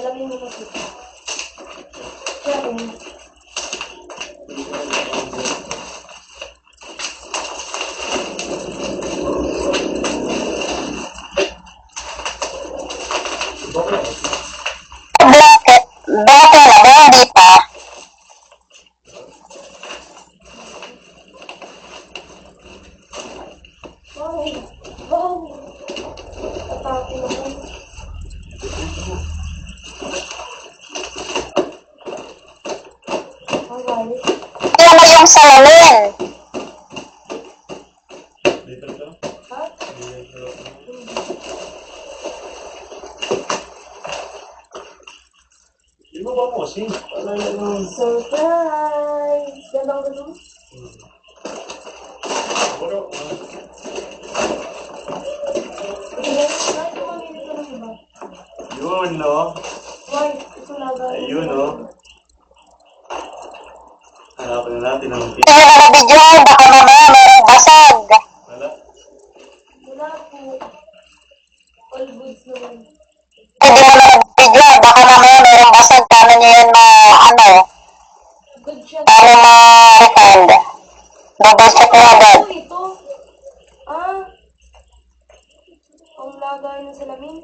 Salamin mo kasi. Salamin. Bakit? Bakit na ba? Hindi pa. Wow! Wow! Atake naman. Ang galit. Yan na yung salamin. Ha? Di mo ba mo kasi? Surprise! Ganda ko dun. Yun, no? Why? Ito laga. Ayun, no? Hanapin na natin ang Hindi na nabidyohan. Baka mamaya mayroong basag. Wala. Wala po. All goods naman. Hindi mo na nabidyohan. Baka mamaya mayroong basag. Paano nyo yun Good shot. paano ma-refund? Double check mo agad. Ano ito? Ah? Ang lagay ng salamin?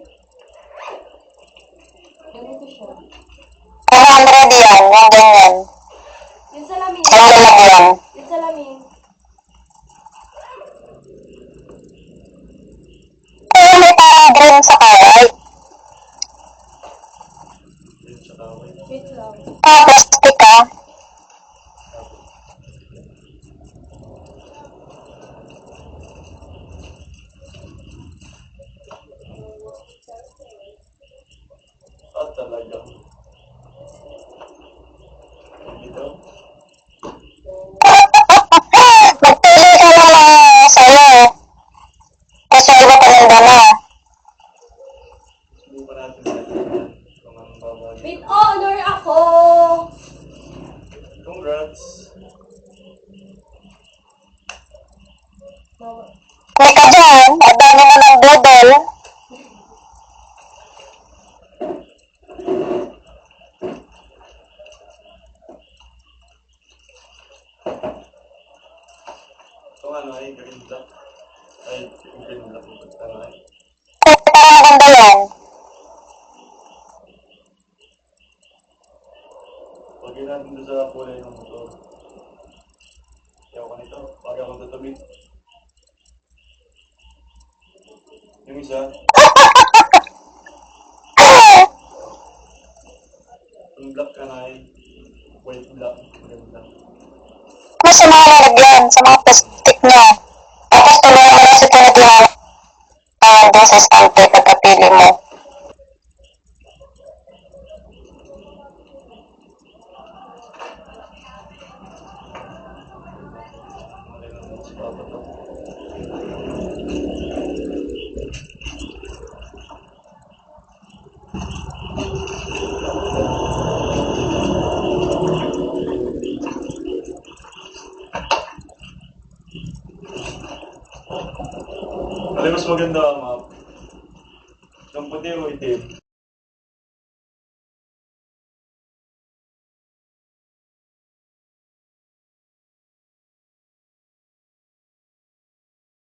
Ganito siya. 100 yan. Yung ganyan. Yung salamin. Yung lalagyan. Yung salamin. Pero may parang green sa kaway. Yun sa kaway. Wait lang. Plastic ka. At talagang. Dito. Magpili ka na lang sa'yo. Kasi iba paninda na. Subukan natin natin kung anong babagay. With honor ako! Congrats! May ka dyan. Ang dami mo ng doodle. Itong ano ay green black. Ay, green black. Ano ay? Parang maganda yan. Lagyan natin doon sa kulay ng motor. Ayaw ko nito. Pag ako tatabi. Yung isa. Yung black ka na ay white black. Maganda. Mas sa mga lalagyan, sa mga plastic niya. Tapos tulungan mo lang si pinaglawan doon sa stante pagkapili mo. Maganda ng sa baba to. Alay, mas maganda ang